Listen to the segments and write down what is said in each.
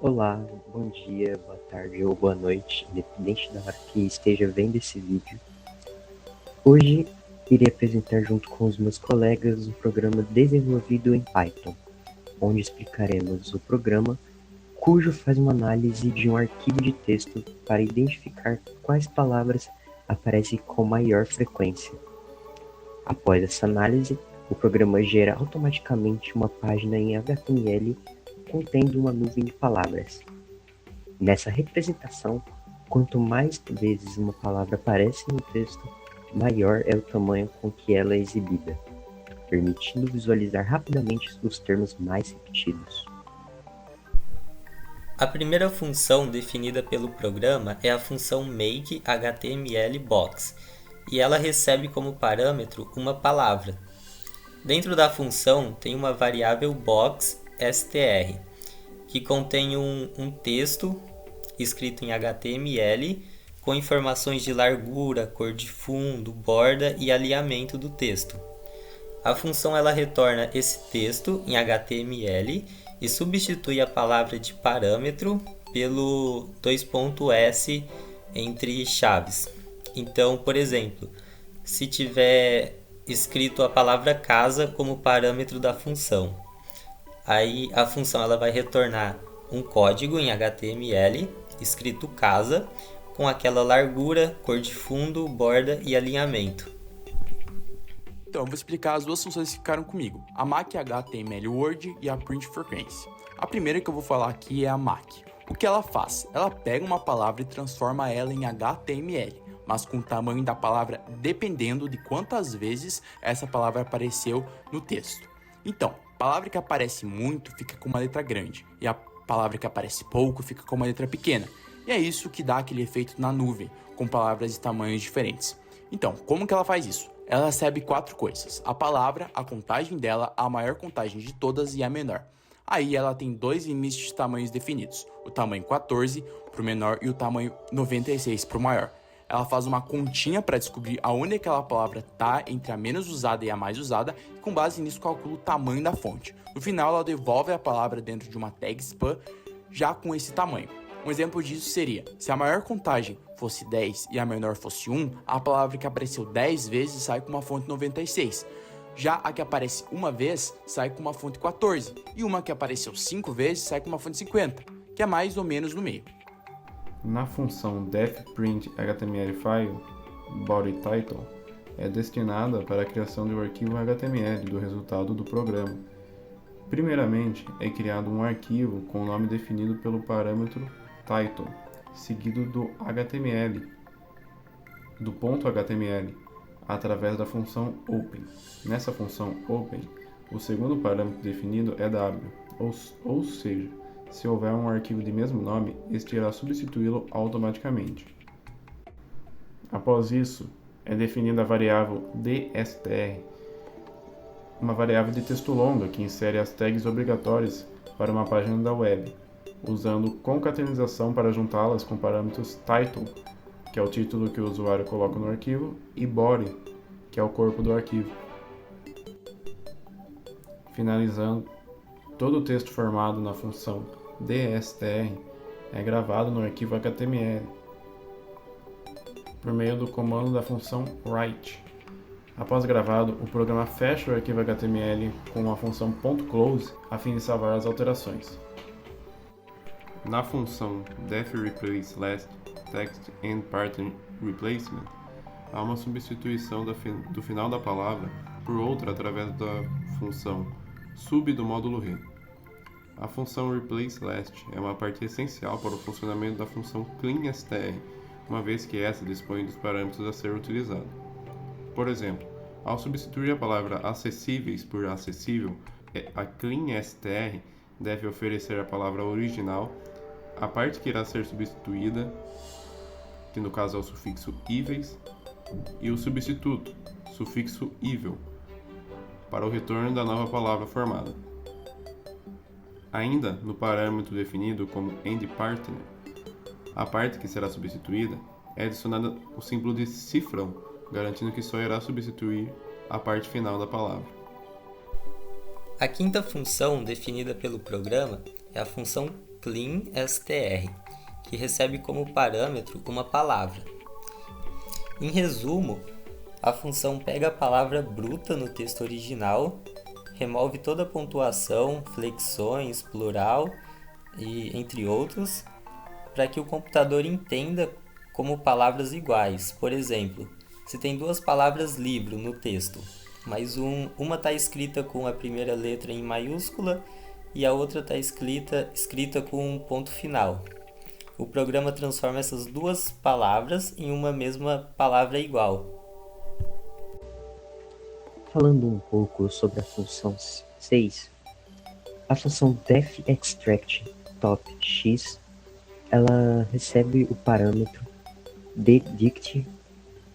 Olá, bom dia, boa tarde ou boa noite, independente da hora que esteja vendo esse vídeo. Hoje irei apresentar junto com os meus colegas um programa desenvolvido em Python, onde explicaremos o programa cujo faz uma análise de um arquivo de texto para identificar quais palavras aparecem com maior frequência. Após essa análise, o programa gera automaticamente uma página em HTML contendo uma nuvem de palavras. Nessa representação, quanto mais vezes uma palavra aparece no texto, maior é o tamanho com que ela é exibida, permitindo visualizar rapidamente os termos mais repetidos. A primeira função definida pelo programa é a função makeHTMLBox, e ela recebe como parâmetro uma palavra. Dentro da função tem uma variável box_str, que contém um texto escrito em HTML com informações de largura, cor de fundo, borda e alinhamento do texto. A função ela retorna esse texto em HTML e substitui a palavra de parâmetro pelo 2.s entre chaves. Então, por exemplo, se tiver escrito a palavra casa como parâmetro da função, aí a função ela vai retornar um código em HTML escrito casa com aquela largura, cor de fundo, borda e alinhamento. Então, eu vou explicar as duas funções que ficaram comigo, a makeHTML Word e a print frequency. A primeira que eu vou falar aqui é a make. O que ela faz? Ela pega uma palavra e transforma ela em HTML, mas com o tamanho da palavra dependendo de quantas vezes essa palavra apareceu no texto. Então, palavra que aparece muito fica com uma letra grande, e a palavra que aparece pouco fica com uma letra pequena. E é isso que dá aquele efeito na nuvem, com palavras de tamanhos diferentes. Então, como que ela faz isso? Ela recebe 4 coisas: a palavra, a contagem dela, a maior contagem de todas e a menor. Aí ela tem 2 limites de tamanhos definidos, o tamanho 14 para o menor e o tamanho 96 para o maior. Ela faz uma continha para descobrir aonde aquela palavra está entre a menos usada e a mais usada, e com base nisso calcula o tamanho da fonte. No final ela devolve a palavra dentro de uma tag spam já com esse tamanho. Um exemplo disso seria, se a maior contagem fosse 10 e a menor fosse 1, a palavra que apareceu 10 vezes sai com uma fonte 96. Já a que aparece uma vez sai com uma fonte 14, e uma que apareceu 5 vezes sai com uma fonte 50, que é mais ou menos no meio. Na função defPrintHTMLFile, bodyTitle é destinada para a criação do arquivo HTML do resultado do programa. Primeiramente, é criado um arquivo com o nome definido pelo parâmetro title, seguido do HTML, do ponto HTML, através da função open. Nessa função open, o segundo parâmetro definido é w, ou seja, se houver um arquivo de mesmo nome, este irá substituí-lo automaticamente. Após isso, é definida a variável dstr, uma variável de texto longa que insere as tags obrigatórias para uma página da web, usando concatenização para juntá-las com parâmetros title, que é o título que o usuário coloca no arquivo, e body, que é o corpo do arquivo. Finalizando, todo o texto formado na função dstr é gravado no arquivo HTML por meio do comando da função write. Após gravado, o programa fecha o arquivo HTML com a função .close a fim de salvar as alterações. Na função defReplaceLastTextAndPatternReplacement, há uma substituição do final da palavra por outra através da função sub do módulo re. A função replaceLast é uma parte essencial para o funcionamento da função cleanstr, uma vez que essa dispõe dos parâmetros a ser utilizado. Por exemplo, ao substituir a palavra acessíveis por acessível, a cleanstr deve oferecer a palavra original, a parte que irá ser substituída, que no caso é o sufixo íveis, e o substituto, sufixo ível, para o retorno da nova palavra formada. Ainda no parâmetro definido como endPartner, a parte que será substituída é adicionada o símbolo de cifrão, garantindo que só irá substituir a parte final da palavra. A quinta função definida pelo programa é a função defPleanStr, que recebe como parâmetro uma palavra. Em resumo, a função pega a palavra bruta no texto original, remove toda a pontuação, flexões, plural e entre outros, para que o computador entenda como palavras iguais. Por exemplo, se tem duas palavras livro no texto, mas uma está escrita com a primeira letra em maiúscula e a outra está escrita com um ponto final. O programa transforma essas duas palavras em uma mesma palavra igual. Falando um pouco sobre a função 6, a função defExtractTop_x, ela recebe o parâmetro dedict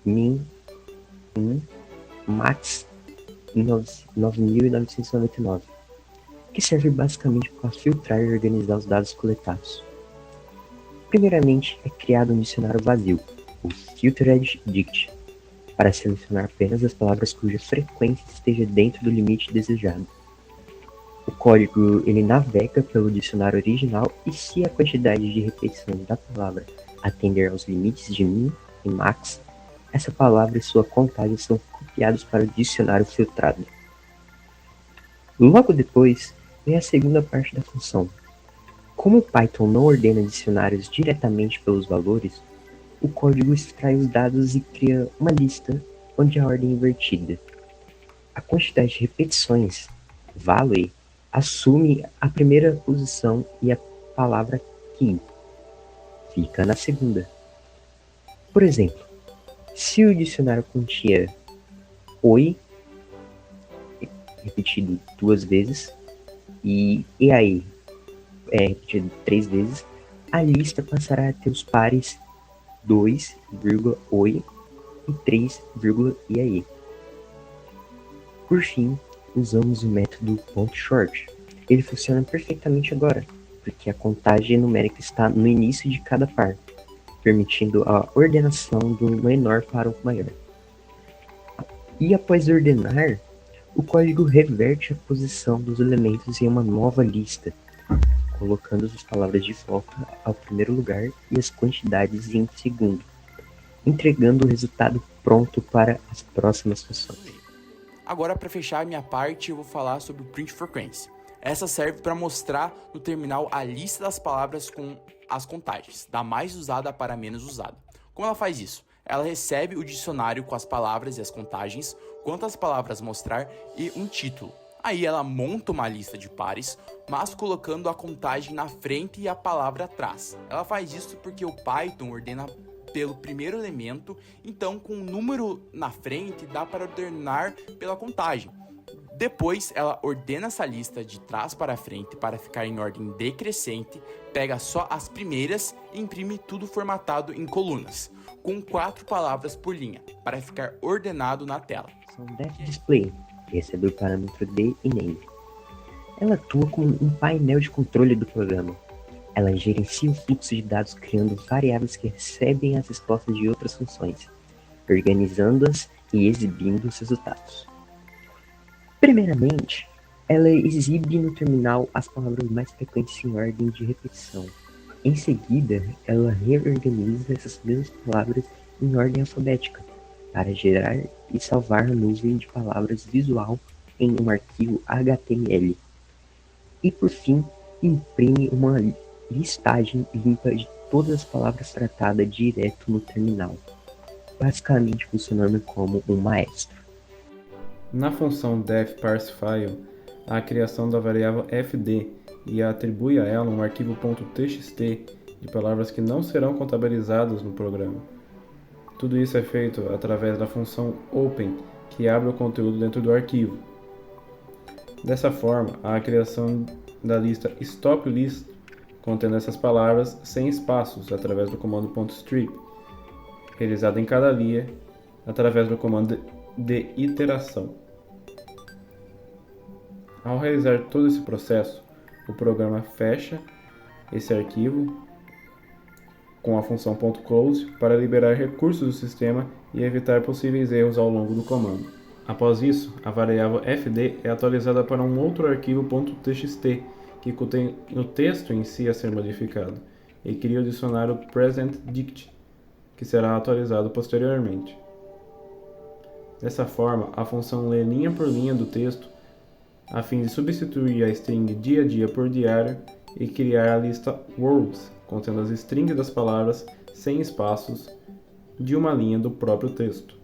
min 1 max 9999, que serve basicamente para filtrar e organizar os dados coletados. Primeiramente, é criado um dicionário vazio, o filteredDict, para selecionar apenas as palavras cuja frequência esteja dentro do limite desejado. O código ele navega pelo dicionário original e, se a quantidade de repetição da palavra atender aos limites de min e max, essa palavra e sua contagem são copiados para o dicionário filtrado. Logo depois, vem a segunda parte da função. Como o Python não ordena dicionários diretamente pelos valores, o código extrai os dados e cria uma lista onde a ordem é invertida. A quantidade de repetições, value, assume a primeira posição e a palavra key fica na segunda. Por exemplo, se o dicionário continha oi, repetido 2 vezes, e aí é repetido 3 vezes, a lista passará a ter os pares 2, oi e 3, e aí. Por fim, usamos o método countShort. Ele funciona perfeitamente agora, porque a contagem numérica está no início de cada par, permitindo a ordenação do menor para o maior. E após ordenar, o código reverte a posição dos elementos em uma nova lista, colocando as palavras de volta ao primeiro lugar e as quantidades em segundo, entregando o resultado pronto para as próximas funções. Agora, para fechar a minha parte, eu vou falar sobre o print frequency. Essa serve para mostrar no terminal a lista das palavras com as contagens, da mais usada para a menos usada. Como ela faz isso? Ela recebe o dicionário com as palavras e as contagens, quantas palavras mostrar e um título. Aí ela monta uma lista de pares, mas colocando a contagem na frente e a palavra atrás. Ela faz isso porque o Python ordena pelo primeiro elemento, então com o número na frente dá para ordenar pela contagem. Depois ela ordena essa lista de trás para frente para ficar em ordem decrescente, pega só as primeiras e imprime tudo formatado em colunas, com 4 palavras por linha, para ficar ordenado na tela. São defDisplay, que recebe o parâmetro de e name. Ela atua como um painel de controle do programa. Ela gerencia o fluxo de dados criando variáveis que recebem as respostas de outras funções, organizando-as e exibindo os resultados. Primeiramente, ela exibe no terminal as palavras mais frequentes em ordem de repetição. Em seguida, ela reorganiza essas mesmas palavras em ordem alfabética, para gerar e salvar a nuvem de palavras visual em um arquivo HTML. E por fim, imprime uma listagem limpa de todas as palavras tratadas direto no terminal, basicamente funcionando como um maestro. Na função defParseFile, há a criação da variável fd e atribui a ela um arquivo .txt de palavras que não serão contabilizadas no programa. Tudo isso é feito através da função open, que abre o conteúdo dentro do arquivo. Dessa forma, há a criação da lista stopList, contendo essas palavras sem espaços, através do comando .strip, realizado em cada linha, através do comando de iteração. Ao realizar todo esse processo, o programa fecha esse arquivo com a função .close para liberar recursos do sistema e evitar possíveis erros ao longo do comando. Após isso, a variável fd é atualizada para um outro arquivo .txt, que contém o texto em si a ser modificado, e cria o dicionário PresentDict, que será atualizado posteriormente. Dessa forma, a função lê linha por linha do texto, a fim de substituir a string dia a dia por diário e criar a lista words, contendo as strings das palavras sem espaços de uma linha do próprio texto.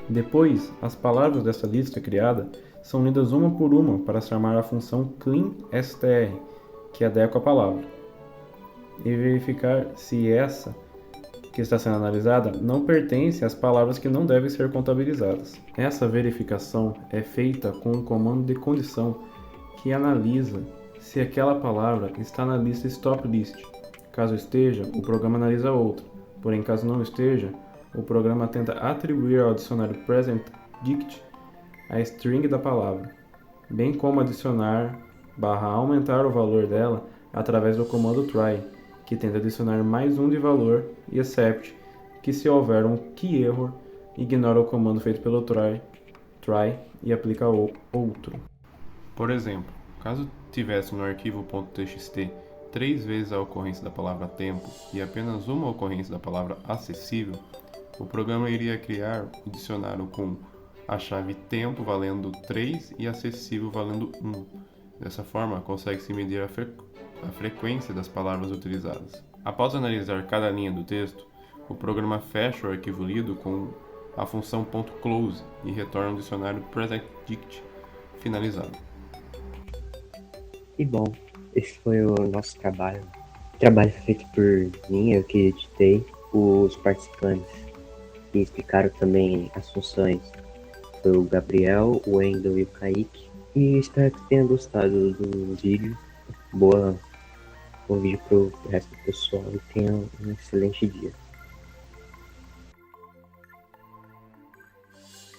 Depois, as palavras dessa lista criada são lidas uma por uma para chamar a função cleanstr, que adequa a palavra, e verificar se essa que está sendo analisada não pertence às palavras que não devem ser contabilizadas. Essa verificação é feita com um comando de condição que analisa se aquela palavra está na lista stop list. Caso esteja, o programa analisa outra, porém caso não esteja, o programa tenta atribuir ao dicionário PresentDict a string da palavra, bem como adicionar/aumentar o valor dela através do comando try, que tenta adicionar mais um de valor, e except, que se houver um key-error, ignora o comando feito pelo try e aplica outro. Por exemplo, caso tivesse no arquivo .txt 3 vezes a ocorrência da palavra tempo e apenas uma ocorrência da palavra acessível, o programa iria criar o dicionário com a chave tempo valendo 3 e acessível valendo 1. Dessa forma, consegue-se medir a frequência das palavras utilizadas. Após analisar cada linha do texto, o programa fecha o arquivo lido com a função .close e retorna o dicionário PresentDict finalizado. E bom, esse foi o nosso trabalho. O trabalho feito por mim, eu que editei. Os participantes que explicaram também as funções foi o Gabriel, o Wendel e o Kaique. E espero que tenham gostado do vídeo. Bom vídeo pro resto do pessoal e tenham um excelente dia.